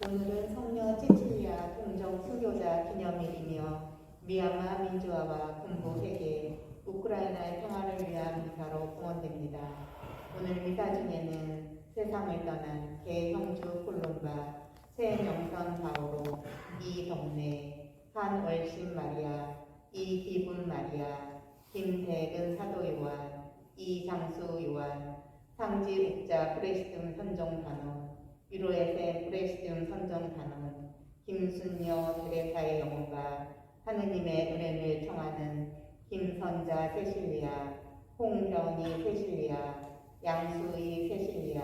오늘은 성녀 체칠리아 동정 수교자 기념일이며 미얀마 민주화와 군부 회개, 우크라이나의 평화를 위한 미사로 공헌됩니다. 오늘 미사 중에는 세상을 떠난 개형주 콜롬바, 최명선 바오로, 이덕래, 한월신 마리아, 이기분 마리아, 김대근 사도요한, 이장수 요한, 상지옥자 프레시즘 선정단원, 위로의 샘 프레시즘 선정단원, 김순녀 드레사의 영혼과 하느님의 은혜를 청하는 김선자 세실리아, 홍현희 세실리아, 양수희 세실리아,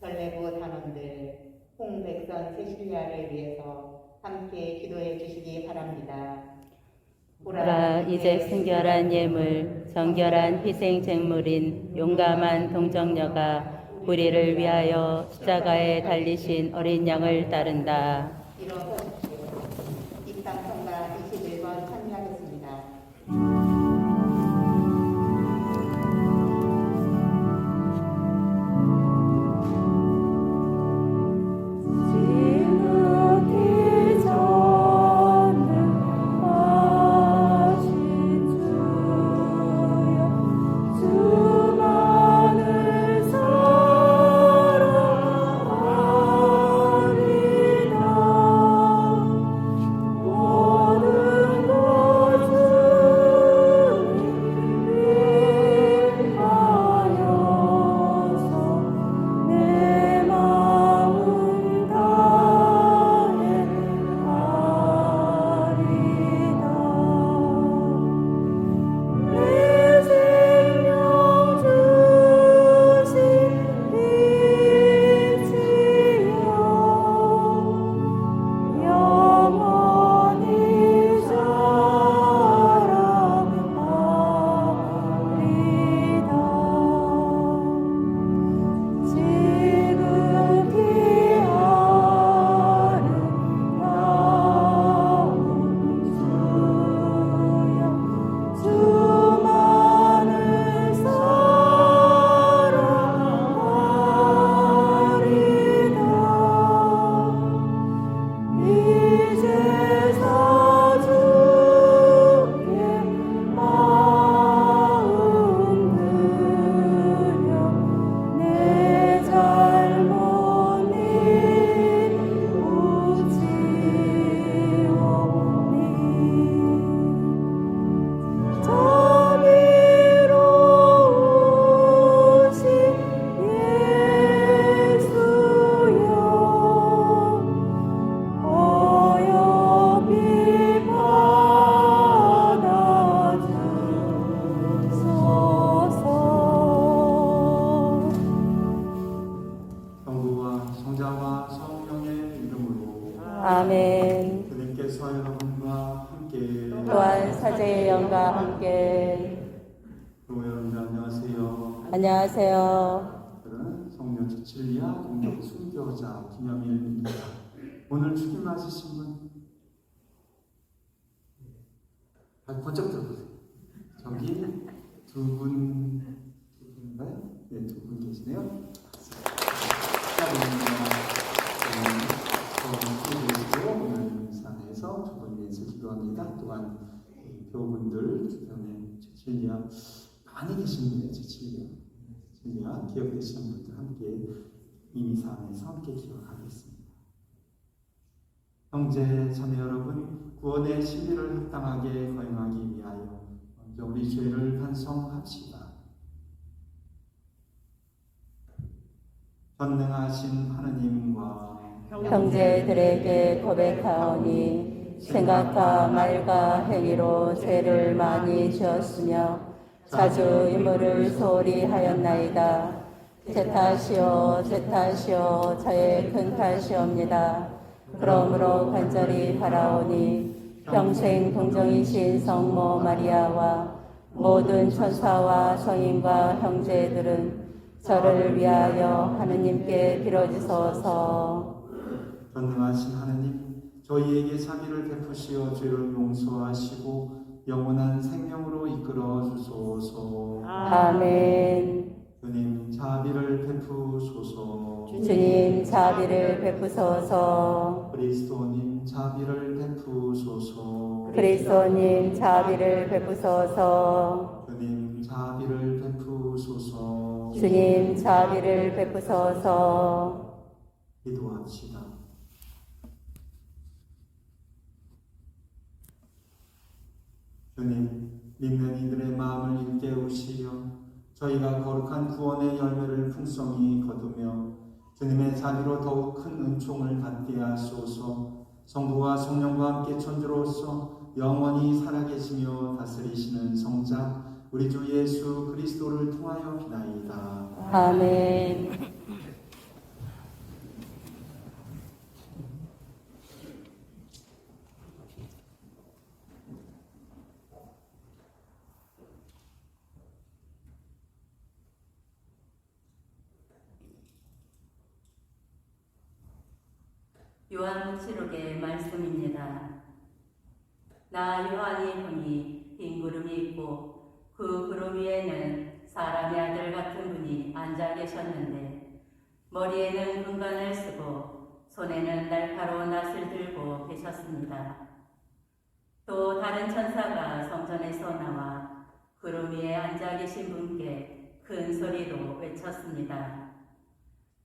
전래부 단원들, 홍백선 세실리아를 위해서 함께 기도해 주시기 바랍니다. 보라, 이제 순결한 예물, 정결한 희생 제물인 용감한 동정녀가 우리를 위하여 십자가에 달리신 어린 양을 따른다. 일어서십시오. 입상성가 21번 참여하겠습니다. 아멘. 주님께서 여러분과 함께 또한 사제의 영과 함께. 여러분 안녕하세요. 안녕하세요. 오늘은 성녀 체칠리아 동정 순교자 기념일입니다. 오늘 주님 맞으신 분 번쩍 들어보세요. 저기 두분인가요? 네, 두 분 계시네요. 오늘 산에서 두 분 위해서 기도합니다. 또한 교우분들 주변에 체칠리아 많이 계십니다. 체칠리아 기억되시는 분들 함께 이 미사안에서 함께 기억하겠습니다. 형제 자매 여러분, 구원의 신비를 합당하게 거행하기 위하여 먼저 우리 죄를 반성합시다. 전능하신 하느님과 형제들에게 고백하오니 생각과 말과 행위로 죄를 많이 지었으며 자주 유물을 소홀히 하였나이다. 제 탓이요 저의 큰 탓이옵니다. 그러므로 간절히 바라오니 평생 동정이신 성모 마리아와 모든 천사와 성인과 형제들은 저를 위하여 하느님께 빌어주소서. 전능하신 하느님, 저희에게 자비를 베푸시어 죄를 용서하시고 영원한 생명으로 이끌어 주소서. 아멘. 주님 자비를 베푸소서. 주님 자비를 베푸소서. 그리스도님 자비를 베푸소서. 그리스도님 자비를 베푸소서. 주님 자비를 베푸소서. 주님 자비를 베푸소서. 기도합시다. 주님, 믿는 이들의 마음을 일깨우시려 저희가 거룩한 구원의 열매를 풍성히 거두며 주님의 자비로 더욱 큰 은총을 받게 하소서. 성부와 성령과 함께 천주로서 영원히 살아계시며 다스리시는 성자 우리 주 예수 그리스도를 통하여 비나이다. 아멘. 요한묵시록의 말씀입니다. 나 요한이 보니 흰 구름이 있고 그 구름 위에는 사람의 아들 같은 분이 앉아 계셨는데 머리에는 금관을 쓰고 손에는 날카로운 낫을 들고 계셨습니다. 또 다른 천사가 성전에서 나와 구름 위에 앉아 계신 분께 큰 소리로 외쳤습니다.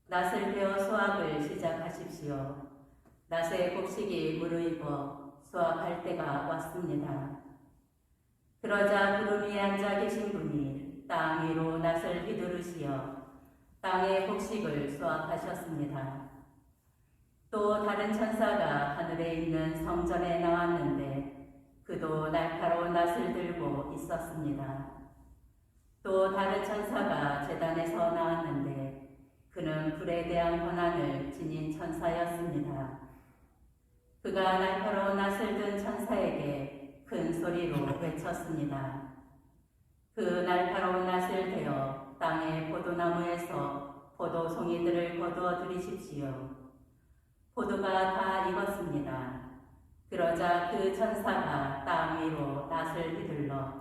낫을 베어 수확을 시작하십시오. 낫의 곡식이 무르익어 수확할 때가 왔습니다. 그러자 구름 위에 앉아 계신 분이 땅 위로 낫을 휘두르시어 땅의 곡식을 수확하셨습니다. 또 다른 천사가 하늘에 있는 성전에 나왔는데 그도 날카로운 낫을 들고 있었습니다. 또 다른 천사가 제단에서 나왔는데 그는 불에 대한 권한을 지닌 천사였습니다. 그가 날카로운 낫을 든 천사에게 큰 소리로 외쳤습니다. 그 날카로운 낫을 대어 땅의 포도나무에서 포도송이들을 거두어 들이십시오. 포도가 다 익었습니다. 그러자 그 천사가 땅 위로 낫을 휘둘러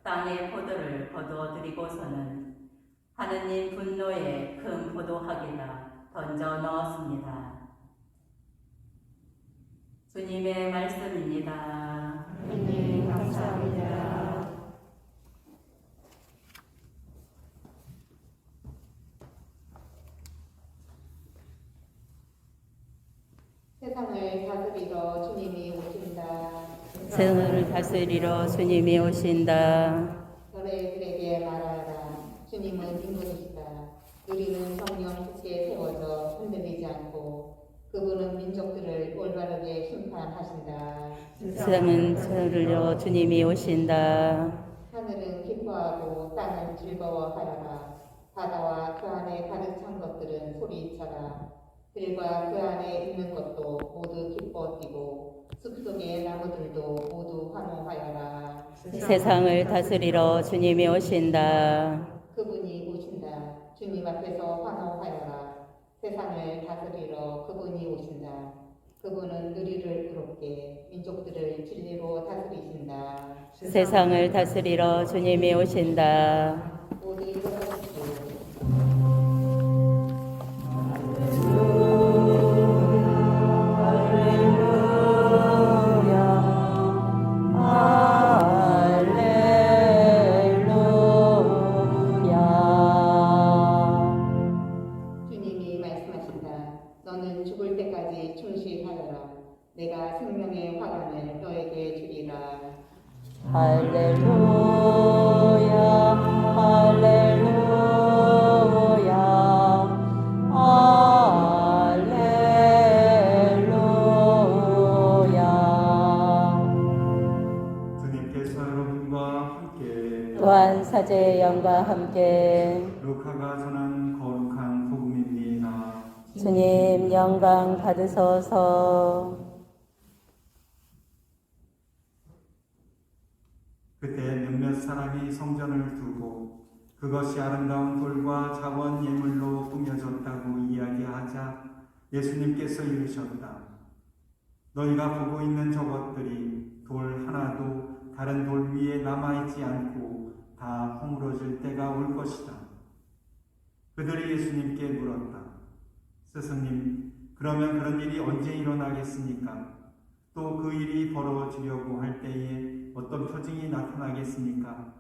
땅의 포도를 거두어 들이고서는 하느님 분노의 큰 포도하기가 던져 넣었습니다. 주님의 말씀입니다. 주님 감사합니다. 세상을 다스리러 주님이 오신다. 세상을 다스리러 주님이 오신다. 너희들에게 말하라. 주님은 인분이시다. 우리는 성령 굳게 세워져 흔들리지 않고 그분은 민족들을 올바르게 심판하신다. 세상은 세상을요 주님이 오신다. 하늘은 기뻐하고 땅은 즐거워하여라. 바다와 그 안에 가득 찬 것들은 소리쳐라. 들과 그 안에 있는 것도 모두 기뻐 뛰고 숲속의 나무들도 모두 환호하여라. 세상을 다스리러 주님이 오신다. 그분이 오신다. 주님 앞에서 환호하여라. 세상을 다스리러 그분이 오신다. 그분은 우리를 의롭게 민족들을 진리로 다스리신다. 세상을 다스리러 주님이 오신다. 모두 일어나십시오. 주님이 말씀하신다. 너는 죽을 때까지 충실하여라. 내가 생명의 화관을 너에게 주리라. 할렐루야, 할렐루야, 할렐루야. 주님께서 여러분과 함께 또한 사제의 영과 함께 루카가 전한 거룩한 복음입니다. 주님 영광 받으소서. 그때 몇몇 사람이 성전을 두고 그것이 아름다운 돌과 자원 예물로 꾸며졌다고 이야기하자 예수님께서 이르셨다. 너희가 보고 있는 저것들이 돌 하나도 다른 돌 위에 남아있지 않고 다 허물어질 때가 올 것이다. 그들이 예수님께 물었다. 스승님, 그러면 그런 일이 언제 일어나겠습니까? 또 그 일이 벌어지려고 할 때에 어떤 표징이 나타나겠습니까?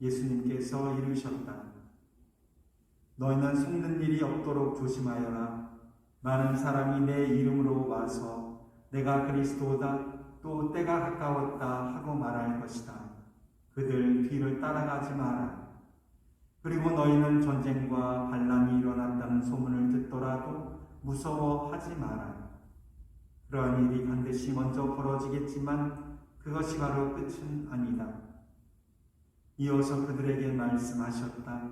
예수님께서 이르셨다. 너희는 속는 일이 없도록 조심하여라. 많은 사람이 내 이름으로 와서 내가 그리스도다, 또 때가 가까웠다 하고 말할 것이다. 그들 뒤를 따라가지 마라. 그리고 너희는 전쟁과 반란이 일어난다는 소문을 듣더라도 무서워하지 마라. 그러한 일이 반드시 먼저 벌어지겠지만 그것이 바로 끝은 아니다. 이어서 그들에게 말씀하셨다.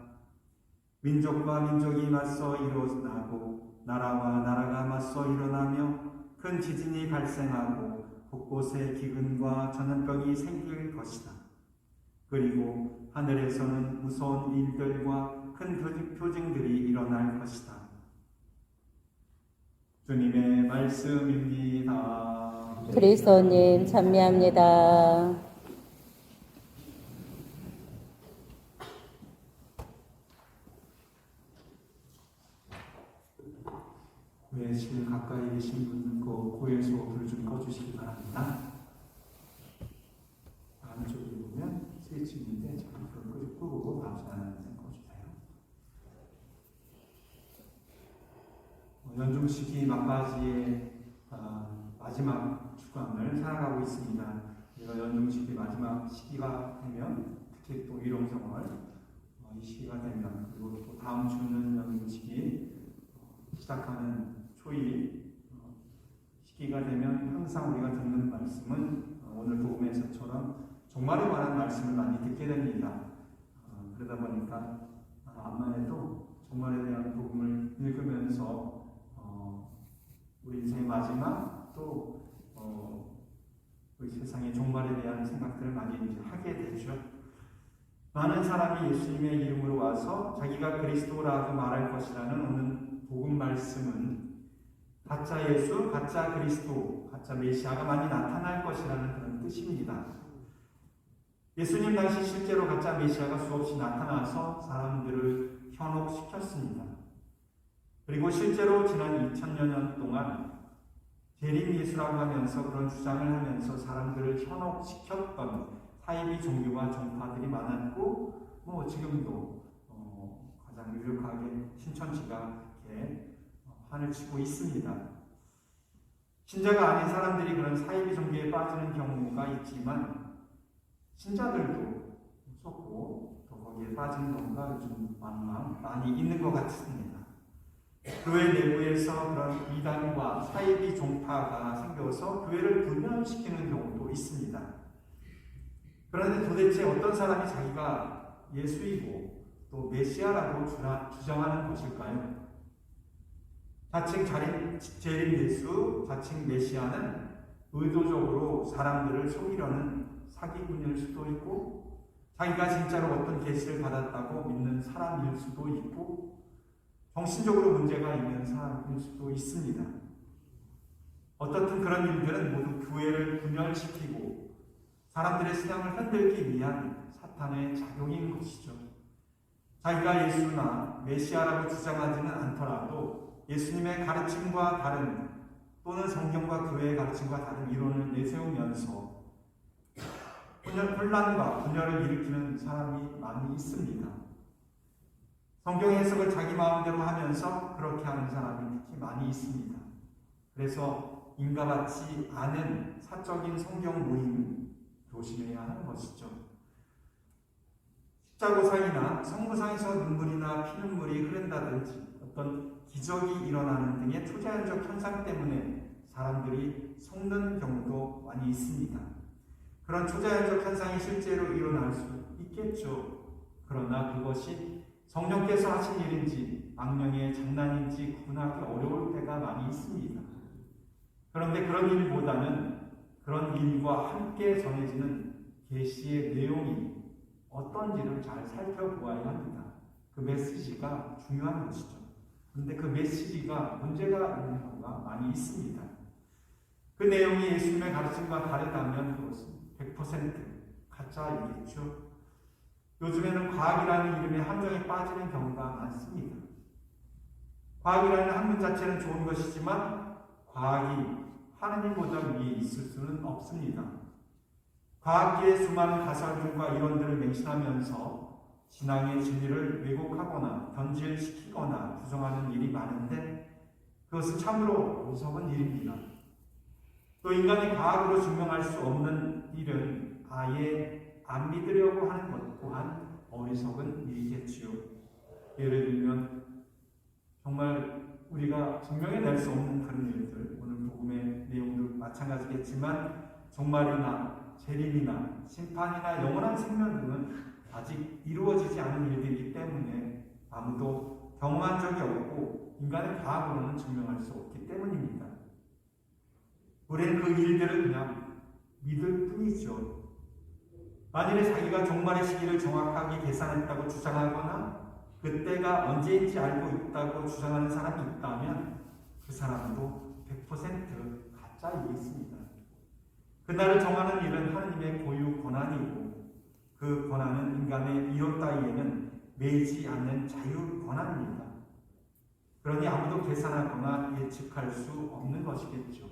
민족과 민족이 맞서 일어나고 나라와 나라가 맞서 일어나며 큰 지진이 발생하고 곳곳에 기근과 전염병이 생길 것이다. 그리고 하늘에서는 무서운 일들과 큰 표징들이 일어날 것이다. 주님의 말씀입니다. 그리스도님 찬미합니다. 외실 가까이 계신 분은 그 고해소 불 좀 꺼주시기 바랍니다. 안쪽에 보면 스위치 있는데 저기 불을 끄고 방수하는 생 꺼주세요. 연중식이 막바지의 마지막 주간을 살아가고 있습니다. 우리가 연중식이 마지막 시기가 되면 특히 또 일용성을 이 시기가 되면 그리고 또 다음 주는 연중식이 시작하는 초일 시기가 되면 항상 우리가 듣는 말씀은 오늘 복음에서처럼 종말에 관한 말씀을 많이 듣게 됩니다. 그러다 보니까 암만 해도 종말에 대한 복음을 읽으면서 우리 인생의 마지막 또 우리 세상의 종말에 대한 생각들을 많이 하게 되죠. 많은 사람이 예수님의 이름으로 와서 자기가 그리스도라고 말할 것이라는 오늘 복음 말씀은 가짜 예수, 가짜 그리스도, 가짜 메시아가 많이 나타날 것이라는 그런 뜻입니다. 예수님 당시 실제로 가짜 메시아가 수없이 나타나서 사람들을 현혹시켰습니다. 그리고 실제로 지난 2000여 년 동안 재림 예수라고 하면서 그런 주장을 하면서 사람들을 현혹시켰던 사이비 종교와 종파들이 많았고 지금도 가장 유력하게 신천지가 판을 치고 있습니다. 신자가 아닌 사람들이 그런 사이비 종교에 빠지는 경우가 있지만 신자들도 무섭고 또 거기에 빠지는 경우가 요즘 많이 있는 것 같습니다. 교회 내부에서 그런 이단과 사이비 종파가 생겨서 교회를 분열시키는 경우도 있습니다. 그런데 도대체 어떤 사람이 자기가 예수이고 또 메시아라고 주장하는 것일까요? 자칭 재림 예수, 자칭 메시아는 의도적으로 사람들을 속이려는 사기꾼일 수도 있고 자기가 진짜로 어떤 계시를 받았다고 믿는 사람일 수도 있고 정신적으로 문제가 있는 사람일 수도 있습니다. 어떻든 그런 일들은 모두 교회를 분열시키고 사람들의 신앙을 흔들기 위한 사탄의 작용인 것이죠. 자기가 예수나 메시아라고 주장하지는 않더라도 예수님의 가르침과 다른 또는 성경과 교회의 가르침과 다른 이론을 내세우면서 혼란과 분열을 일으키는 사람이 많이 있습니다. 성경 해석을 자기 마음대로 하면서 그렇게 하는 사람이 특히 많이 있습니다. 그래서 인가받지 않은 사적인 성경 모임 조심해야 하는 것이죠. 십자고상이나 성모상에서 눈물이나 피눈물이 흐른다든지 어떤 기적이 일어나는 등의 초자연적 현상 때문에 사람들이 속는 경우도 많이 있습니다. 그런 초자연적 현상이 실제로 일어날 수 있겠죠. 그러나 그것이 성령께서 하신 일인지 악령의 장난인지 구분하기 어려울 때가 많이 있습니다. 그런데 그런 일보다는 그런 일과 함께 전해지는 계시의 내용이 어떤지를 잘 살펴보아야 합니다. 그 메시지가 중요한 것이죠. 그런데 그 메시지가 문제가 있는 경우가 많이 있습니다. 그 내용이 예수님의 가르침과 다르다면 그것은 100% 가짜이겠죠. 요즘에는 과학이라는 이름에 함정에 빠지는 경우가 많습니다. 과학이라는 학문 자체는 좋은 것이지만 과학이 하느님보다 위에 있을 수는 없습니다. 과학계의 수많은 가설들과 이론들을 맹신하면서 신앙의 진리를 왜곡하거나 변질시키거나 부정하는 일이 많은데 그것은 참으로 무서운 일입니다. 또 인간이 과학으로 증명할 수 없는 일은 아예 안 믿으려고 하는 것 또한 어리석은 일이겠지요. 예를 들면 정말 우리가 증명해낼 수 없는 그런 일들, 오늘 복음의 내용도 마찬가지겠지만 종말이나 재림이나 심판이나 영원한 생명 등은 아직 이루어지지 않은 일들이기 때문에 아무도 경험한 적이 없고 인간의 과학으로는 증명할 수 없기 때문입니다. 우리는 그 일들을 그냥 믿을 뿐이죠. 만일에 자기가 종말의 시기를 정확하게 계산했다고 주장하거나 그때가 언제인지 알고 있다고 주장하는 사람이 있다면 그 사람도 100% 가짜이겠습니다. 그날을 정하는 일은 하느님의 고유 권한이고 그 권한은 인간의 이론 따위에는 매이지 않는 자유 권한입니다. 그러니 아무도 계산하거나 예측할 수 없는 것이겠죠.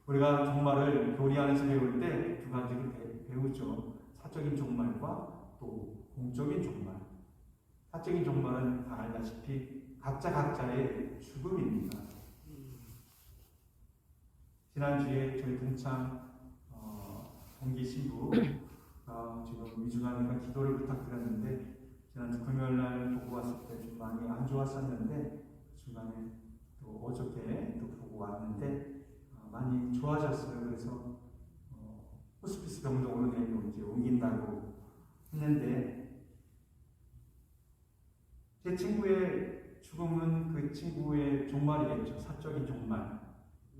우리가 종말을 교리안에서 배울 때 두 가지를 배우죠. 사적인 종말과 또 공적인 종말. 사적인 종말은 다 알다시피 각자의 죽음입니다. 지난주에 저희 동창 동기 신부 지금 위중하니까 기도를 부탁드렸는데 지난주 금요일날 보고 왔을 때 좀 많이 안 좋았었는데 중간에 또 어저께 또 보고 왔는데 많이 좋아졌어요. 그래서 호스피스 병동으로 내일 이제 옮긴다고 했는데 제 친구의 죽음은 그 친구의 종말이겠죠. 사적인 종말.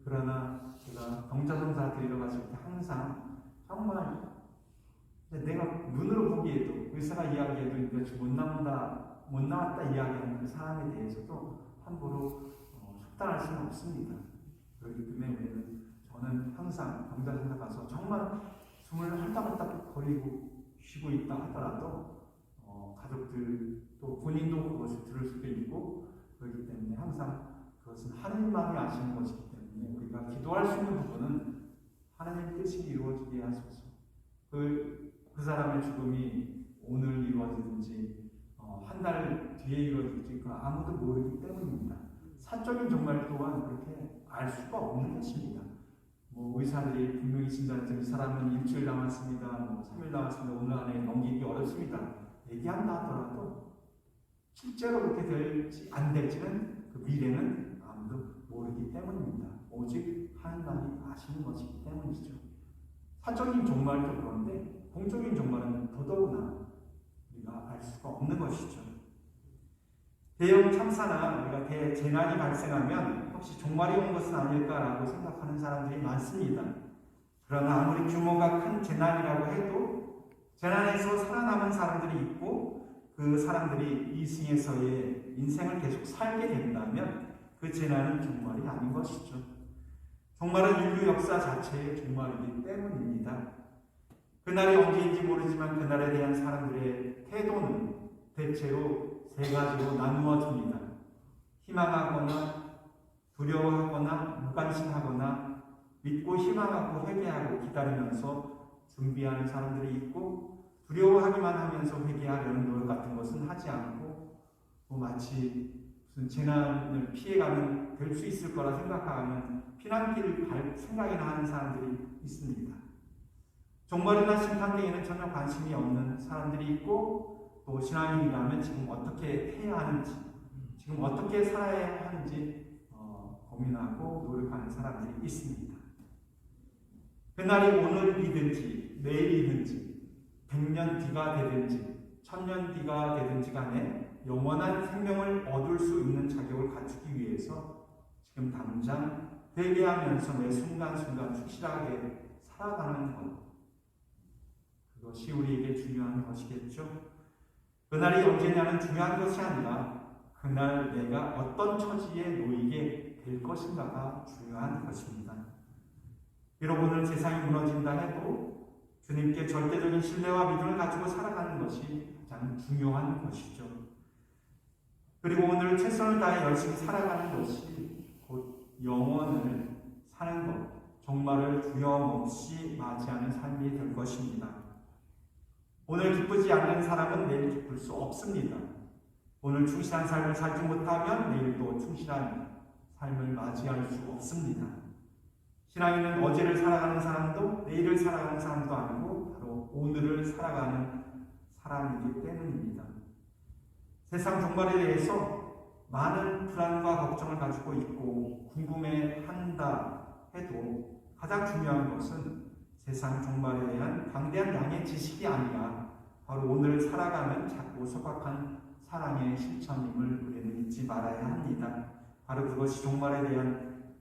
그러나 제가 경자성사 드리러 갔을 때 항상 정말 내가 눈으로 보기에도 의사가 이야기해도 이제 못 나왔다 이야기하는 그 사람에 대해서도 함부로 속단할 수는 없습니다. 그렇기 때문에 저는 항상 경자성사 가서 정말 숨을 헐떡헐떡 거리고 쉬고 있다 하더라도 가족들 또 본인도 그것을 들을 수도 있고 그렇기 때문에 항상 그것은 하느님만이 아시는 것이기 때문에 우리가 기도할 수 있는 부분은 하나님 뜻이 이루어지게 하소서. 그 사람의 죽음이 오늘 이루어지든지 한 달 뒤에 이루어질지 그 아무도 모르기 때문입니다. 사적인 종말 또한 그렇게 알 수가 없는 것입니다. 의사들이 분명히 진단해서 이 사람은 일주일 남았습니다, 3일 남았습니다, 오늘 안에 넘기기 어렵습니다 얘기한다 하더라도 실제로 그렇게 될지 안 될지는 그 미래는 아무도 모르기 때문입니다. 오직 하나님만이 아시는 것이기 때문이죠. 사적인 종말도 그런데 공적인 종말은 더더구나 우리가 알 수가 없는 것이죠. 대형 참사나 우리가 대재난이 발생하면 혹시 종말이 온 것은 아닐까라고 생각하는 사람들이 많습니다. 그러나 아무리 규모가 큰 재난이라고 해도 재난에서 살아남은 사람들이 있고 그 사람들이 이승에서의 인생을 계속 살게 된다면 그 재난은 종말이 아닌 것이죠. 종말은 인류 역사 자체의 종말이기 때문입니다. 그날이 언제인지 모르지만 그날에 대한 사람들의 태도는 대체로 세 가지로 나누어집니다. 희망하거나 두려워하거나 무관심하거나 믿고 희망하고 회개하고 기다리면서 준비하는 사람들이 있고 두려워하기만 하면서 회개하려는 노력 같은 것은 하지 않고 마치 무슨 재난을 피해가면 될 수 있을 거라 생각하면 피난길을 갈 생각이나 하는 사람들이 있습니다. 종말이나 심판 등에는 전혀 관심이 없는 사람들이 있고 또 신앙인이라면 지금 어떻게 해야 하는지 지금 어떻게 살아야 하는지 고민하고 노력하는 사람들이 있습니다. 그날이 오늘이든지 내일이든지 100년 뒤가 되든지 1000년 뒤가 되든지 간에 영원한 생명을 얻을 수 있는 자격을 갖추기 위해서 지금 당장 회개하면서 매 순간순간 충실하게 살아가는 것 그것이 우리에게 중요한 것이겠죠. 그날이 언제냐는 중요한 것이 아니라 그날 내가 어떤 처지에 놓이게 될 것인가가 중요한 것입니다. 비록 오늘 세상이 무너진다 해도 주님께 절대적인 신뢰와 믿음을 가지고 살아가는 것이 가장 중요한 것이죠. 그리고 오늘 최선을 다해 열심히 살아가는 것이 곧 영원을 사는 것, 종말을 두려움 없이 맞이하는 삶이 될 것입니다. 오늘 기쁘지 않는 사람은 내일 기쁠 수 없습니다. 오늘 충실한 삶을 살지 못하면 내일도 충실한 삶을 맞이할 수 없습니다. 신앙인은 어제를 살아가는 사람도 내일을 살아가는 사람도 아니고 바로 오늘을 살아가는 사람이기 때문입니다. 세상 종말에 대해서 많은 불안과 걱정을 가지고 있고 궁금해한다 해도 가장 중요한 것은 세상 종말에 대한 방대한 양의 지식이 아니라 바로 오늘 살아가는 작고 소박한 사랑의 실천임을 우리는 잊지 말아야 합니다. 바로 그것이 종말에 대한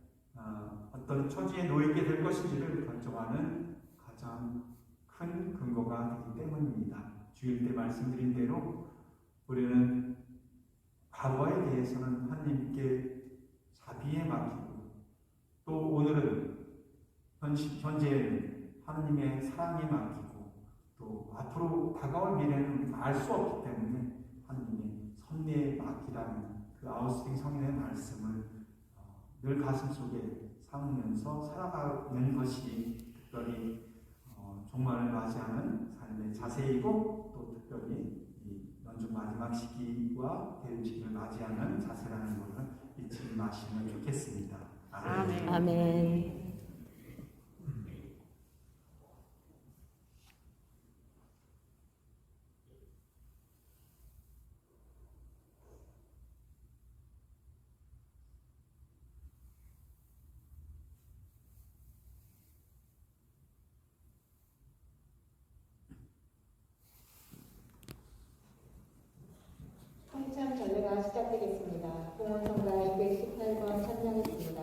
어떤 처지에 놓이게 될 것인지를 결정하는 가장 큰 근거가 되기 때문입니다. 주일 때 말씀드린 대로 우리는 과거에 대해서는 하나님께 자비에 맡기고 또 오늘은 현재에는 하나님의 사랑에 맡기고 또 앞으로 다가올 미래는 알 수 없기 때문에 하나님의 섭리에 맡기라는 그 아우스팅 성인의 말씀을 늘 가슴속에 삼으면서 살아가는 것이 특별히 종말을 맞이하는 삶의 자세이고 또 특별히 이 연중 마지막 시기와 대유시기를 맞이하는 자세라는 것을 잊지 마시면 좋겠습니다. 아멘. 아멘. 성찬 전례가 시작되겠습니다. 공원성가 218번 찬양했습니다.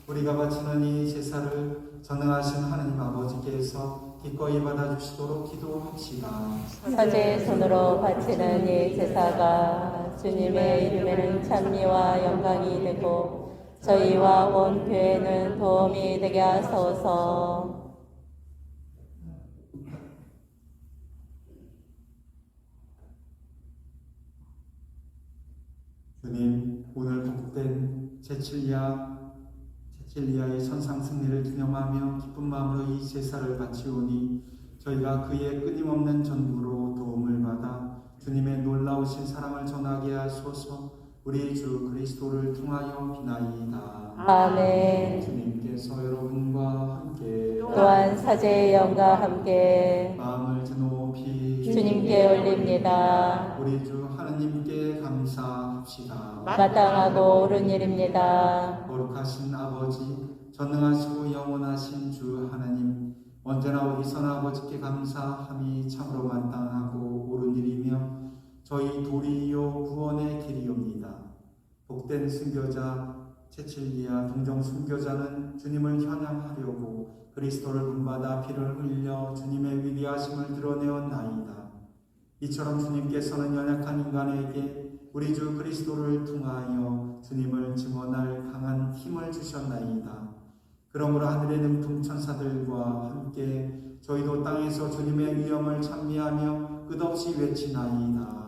우리가 바치는 이 제사를 전능하신 하나님 아버지께서 기꺼이 받아주시도록 기도합시다. 사제의 손으로 바치는 이 제사가 주님의 이름에는 찬미와 영광이 되고 저희와 온 교회는 도움이 되게 하소서. 주님, 오늘 복된 제칠리아의 천상 승리를 기념하며 기쁜 마음으로 이 제사를 바치오니 저희가 그의 끊임없는 전부로 도움을 받아 주님의 놀라우신 사랑을 전하게 하소서. 우리 주 그리스도를 통하여 비나이다. 아멘. 주님께서 여러분과 함께 또한 사제의 영과 함께 마음을 드높이 주님께 올립니다. 우리 주 하나님께 감사합시다. 마땅하고 옳은 일입니다. 거룩하신 아버지, 전능하시고 영원하신 주 하나님, 언제나 어디서나 아버지께 감사함이 참으로 마땅하고 옳은 일이며 저희 도리요 구원의 길이옵니다. 복된 순교자 채칠리아 동정 순교자는 주님을 현양하려고 그리스도를 본받아 피를 흘려 주님의 위대하심을 드러내었나이다. 이처럼 주님께서는 연약한 인간에게 우리 주 그리스도를 통하여 주님을 증언할 강한 힘을 주셨나이다. 그러므로 하늘의 능통 천사들과 함께 저희도 땅에서 주님의 위엄을 찬미하며 끝없이 외치나이다.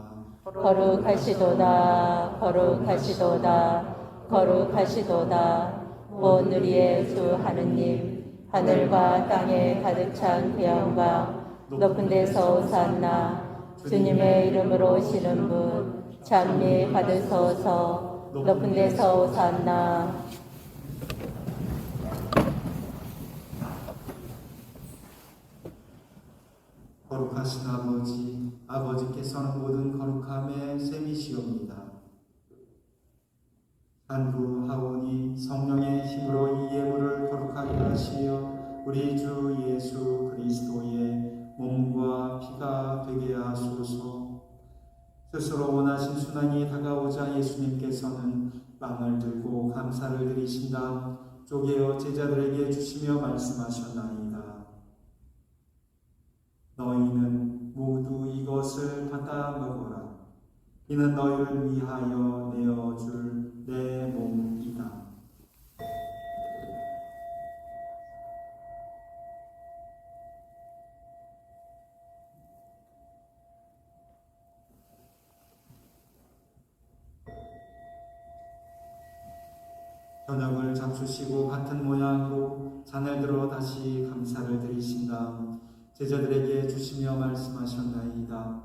거룩하시도다, 거룩하시도다, 거룩하시도다. 온 우리의 주 하느님, 하늘과 땅에 가득 찬 그 영광, 높은 데서 오산나. 주님의 이름으로 오시는 분, 찬미 받으소서. 높은 데서 오산나. 거룩하신 아버지, 아버지께서는 모든 거룩함의 셈이시옵니다. 간구하오니 성령의 힘으로 이 예물을 거룩하게 하시어 우리 주 예수 그리스도의 몸과 피가 되게 하소서. 스스로 원하신 순환이 다가오자 예수님께서는 빵을 들고 감사를 드리신 다음 쪼개어 제자들에게 주시며 말씀하셨나이다. 너희는 모두 이것을 받아 먹어라. 이는 너희를 위하여 내어줄 내 몸이다. 저녁을 잡수시고 같은 모양으로 잔을 들어 다시 감사를 드리신 다음 제자들에게 주시며 말씀하셨나이다.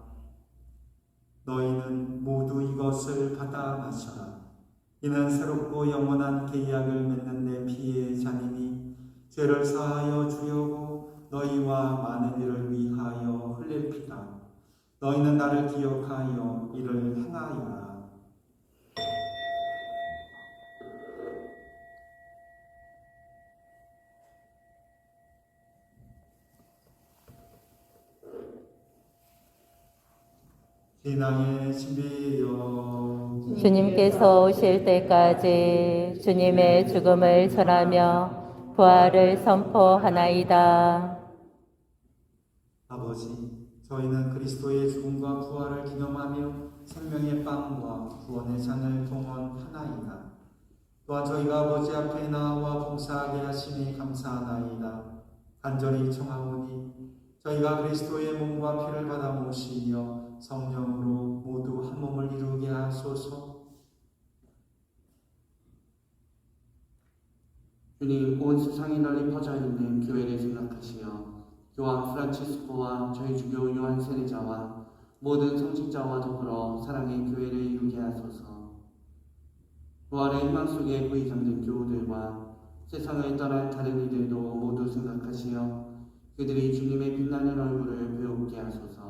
너희는 모두 이것을 받아 마셔라. 이는 새롭고 영원한 계약을 맺는 내 피의 잔이니 죄를 사하여 주려고 너희와 많은 이를 위하여 흘릴 피다. 너희는 나를 기억하여 이를 행하여라. 신앙의 신비여 주님께서 오실 때까지 주님의 죽음을 전하며 부활을 선포하나이다. 아버지, 저희는 그리스도의 죽음과 부활을 기념하며 생명의 빵과 구원의 잔을 동원하나이다. 또한 저희가 아버지 앞에 나와 봉사하게 하시니 감사하나이다. 간절히 청하오니 저희가 그리스도의 몸과 피를 받아 모시며 성령으로 모두 한 몸을 이루게 하소서. 주님, 온 세상에 널리 퍼져 있는 교회를 생각하시어 교황 프란치스코와 저희 주교 요한 세례자와 모든 성직자와 더불어 사랑의 교회를 이루게 하소서. 부활의 희망 속에 부이 잠든 교우들과 세상을 떠난 다른 이들도 모두 생각하시어 그들이 주님의 빛나는 얼굴을 배우게 하소서.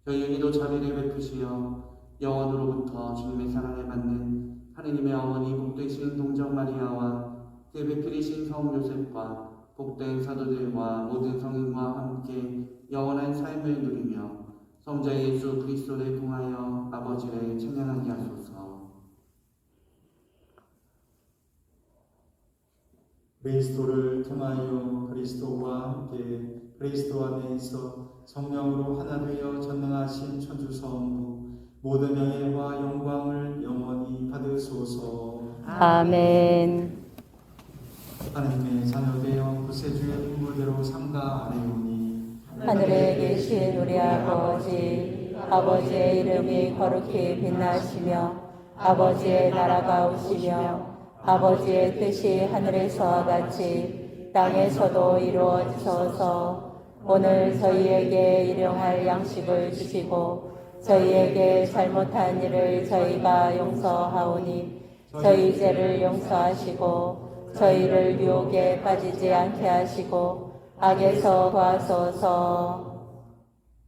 저희에게도 자비를 베푸시어 영원으로부터 주님의 사랑을 받는 하느님의 어머니 복되신 동정 마리아와 그 배필이신 성 요셉과 복된 사도들과 모든 성인과 함께 영원한 삶을 누리며 성자 예수 그리스도를 통하여 아버지를 찬양하게 하소서. 그리스도를 통하여 그리스도와 함께 그리스도 안에서 성령으로 하나 되어 전능하신 천주성부 모든 명예와 영광을 영원히 받으소서. 아멘. 하나님의 자녀되어 구세주의 인물대로 삼가 아뢰오니 하늘에 계신 우리 아버지, 아버지의 이름이 거룩히 빛나시며 아버지의 나라가 오시며 아버지의 뜻이 하늘에서와 같이 땅에서도 이루어지소서. 오늘 저희에게 일용할 양식을 주시고 저희에게 잘못한 일을 저희가 용서하오니 저희 죄를 용서하시고 저희를 유혹에 빠지지 않게 하시고 악에서 구하소서.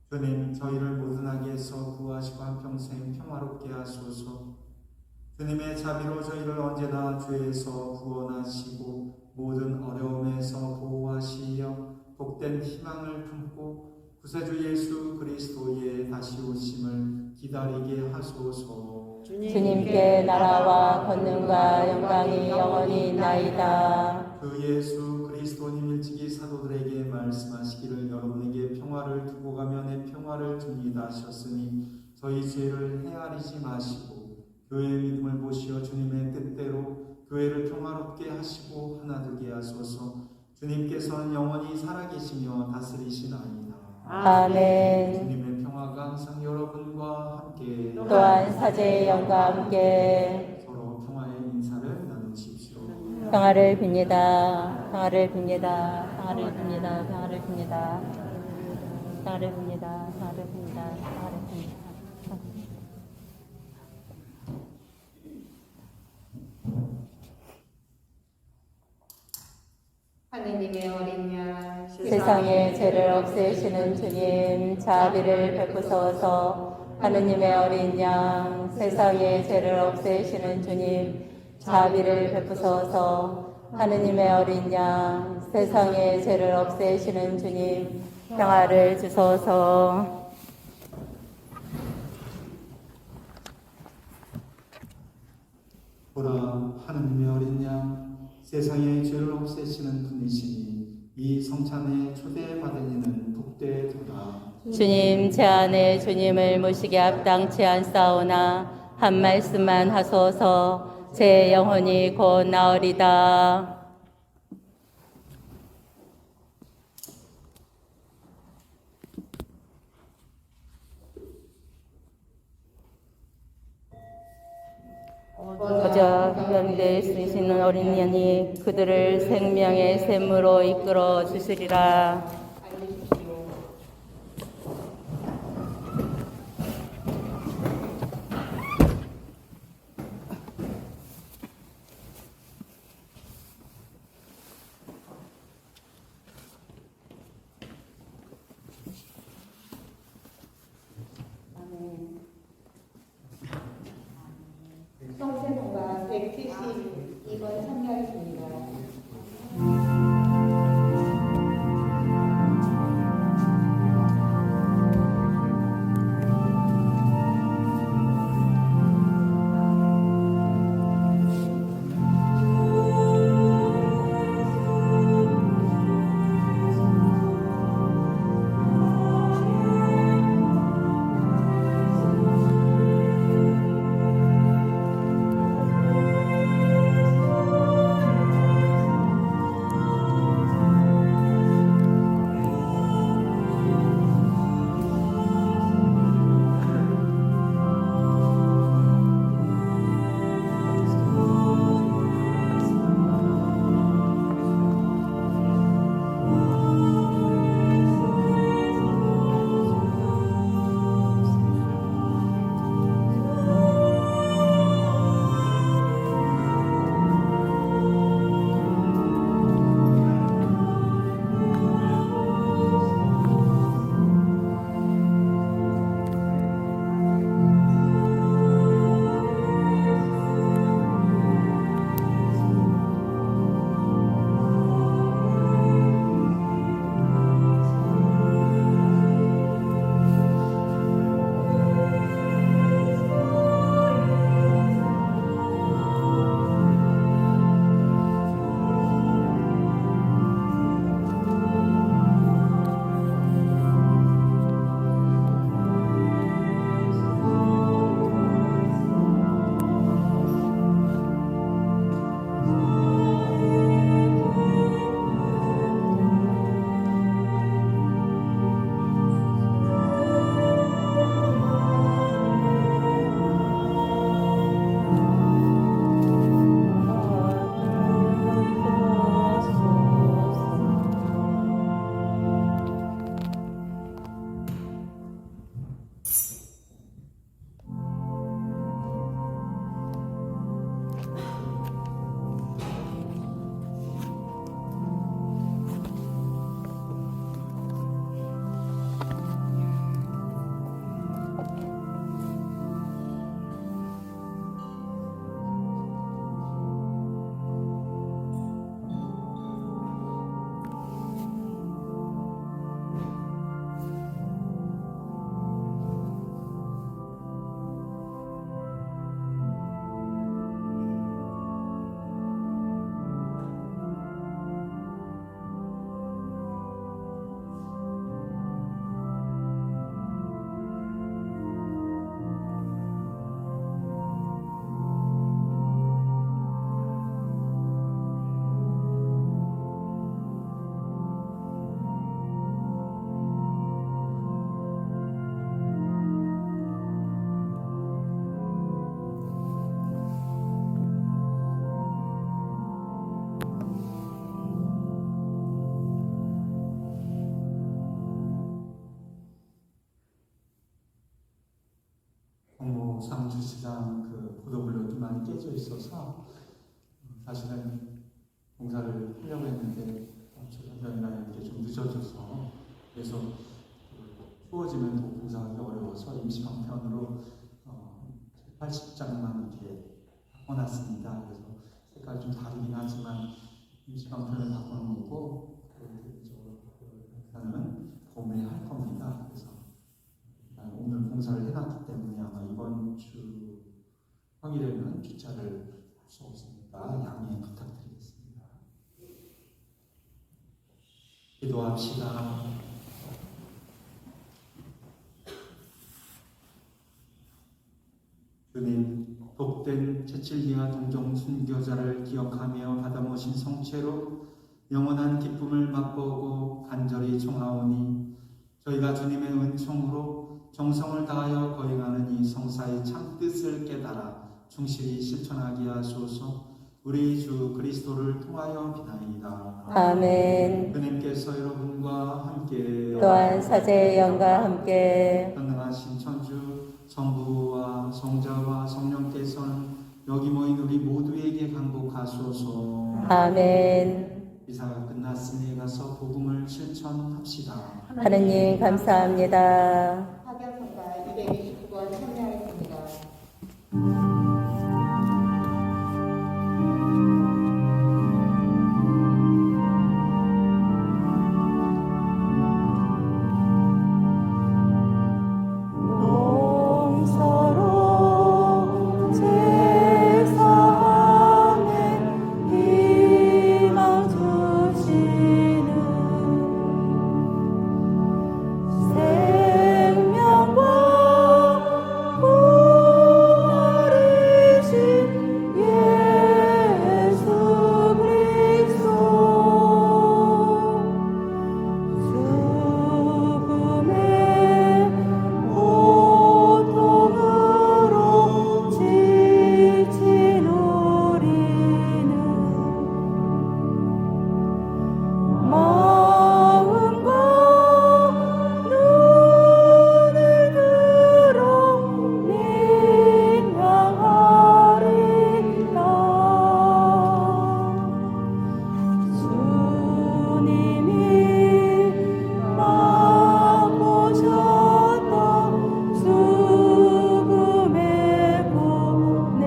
주님, 저희를 모든 악에서 구하시고 한평생 평화롭게 하소서. 주님의 자비로 저희를 언제나 죄에서 구원하시고 모든 어려움에서 보호하시며 복된 희망을 품고 구세주 예수 그리스도의 다시 오심을 기다리게 하소서. 주님께 나라와 권능과 영광이 영원히 있나이다. 그 예수 그리스도님 일찍이 사도들에게 말씀하시기를 여러분에게 평화를 두고 가며 내 평화를 줍니다 하셨으니 저희 죄를 헤아리지 마시고 교회의 믿음을 보시어 주님의 뜻대로 교회를 평화롭게 하시고 하나 되게 하소서. 주님께서는 영원히 살아계시며 다스리시나이다. 아멘. 주님의 평화가 항상 여러분과 함께 또한 사제의 영과 함께 서로 평화의 인사를 나누십시오. 평화를 빕니다. 평화를 빕니다. 평화를 빕니다. 평화를 빕니다. 평화를 빕니다. 평화를 빕니다. 평화를 빕니다. 하느님의 어린 양 세상의 죄를 없애시는 주님, 자비를 베푸소서. 하느님의 어린 양, 세상의 죄를 없애시는 주님, 자비를 베푸소서. 하느님의 어린 양, 세상의 죄를 없애시는 주님, 평화를 주소서. 보라, 하느님의 어린 양, 세상의 죄를 없애시는 분이시니 이 성찬에 초대받은 이는 복되도다. 주님, 제 안에 주님을 모시게 합당치 않사오나 한 말씀만 하소서. 제 영혼이 곧 나으리다. 거저 변될 수 있는 어린 양이 그들을 생명의 샘으로 이끌어 주시리라. 알리십시오. 성세문가 172번 참여하겠습니다. 광주시장 그 보도블록이 많이 깨져 있어서 사실은 봉사를 하려고 했는데 조선전이나 이렇게 좀 늦어져서 계속 추워지면 또 봉사하기 어려워서 임시방편으로 80장만 이렇게 바꿔놨습니다. 그래서 색깔이 좀 다르긴 하지만 임시방편을 바꿔놓은 거고 저는 봄에 할 겁니다. 그래서 오늘 봉사를 해놨기 때문에 아마 이번 주 평일에는 주차를 할 수 없으니까 양해 부탁드리겠습니다. 기도합시다. 주님, 복된 제칠기와 동정 순교자를 기억하며 받아모신 성체로 영원한 기쁨을 맛보고 간절히 청하오니 저희가 주님의 은총으로 정성을 다하여 거행하는 이 성사의 참 뜻을 깨달아 충실히 실천하게 하소서. 우리 주 그리스도를 통하여 비나이다. 아멘. 주님께서 여러분과 함께 또한 사제의 영과 함께 전능하신 천주 성부와 성자와 성령께서는 여기 모인 우리 모두에게 강복하소서. 아멘. 이사가 끝났으니 가서 복음을 실천합시다. 하느님 감사합니다. 하경성가 229번 참여하겠습니다. 용서로 제사하는 희망 주시는 생명과 부활이신 예수 그리스도 죽음의 고통으로 지친 우리는 마음과 눈을 들어 민망하리라. 주님이 맛보셨던 죽음의 고뇌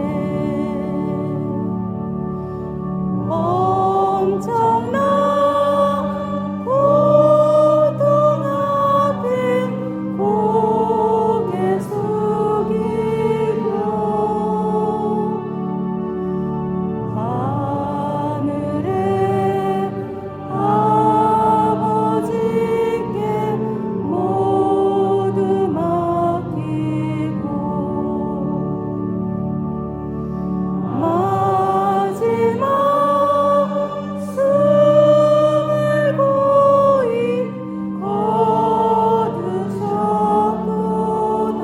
엄청난 고통 앞에 고개 숙이며 하늘의 아버지께 모두 맡기고 마지막 숨을 고이 거두셨도다.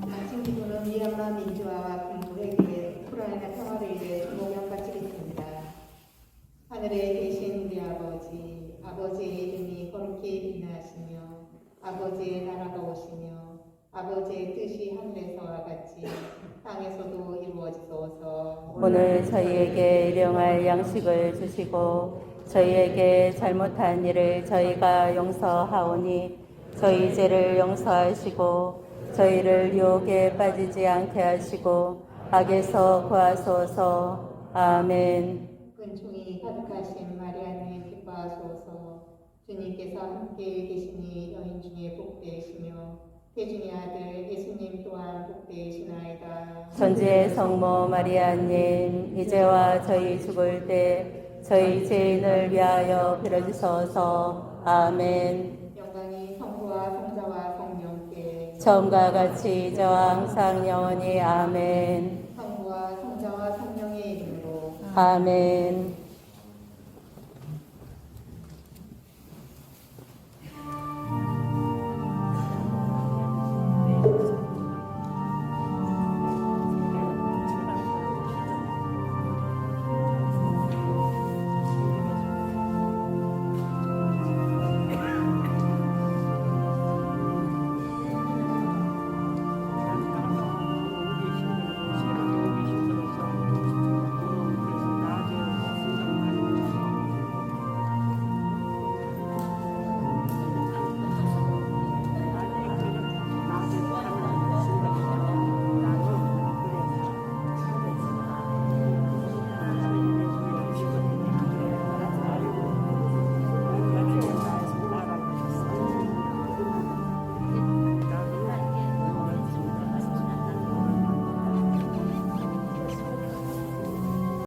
마침 기도는 미얀마 민주화와 군부 회기에 우크라이나 평화를 위해 모명 바치겠습니다. 하늘에 계신 우리 아버지, 아버지의 이름이 거룩히 빛나시며 아버지의 나라가 오시며 아버지의 뜻이 하늘에서와 같이 땅에서도 이루어지소서. 오늘 저희에게 일용할 양식을 주시고 저희에게 잘못한 일을 저희가 용서하오니 저희 죄를 용서하시고 저희를 유혹에 빠지지 않게 하시고 악에서 구하소서. 아멘. 은총이 가득하신 마리아님 기뻐하소서. 주님께서 함께 계시니 여인 중에 복되시며 태중의 아들 예수님 또한 복되시나이다. 천지의 성모 마리아님, 이제와 저희 죽을 때 저희 죄인을 위하여 빌어주소서. 아멘. 영광이 성부와 성자와 성령께 처음과 같이 이제와 항상 영원히 아멘. 성부와 성자와 성령의 이름으로 아멘.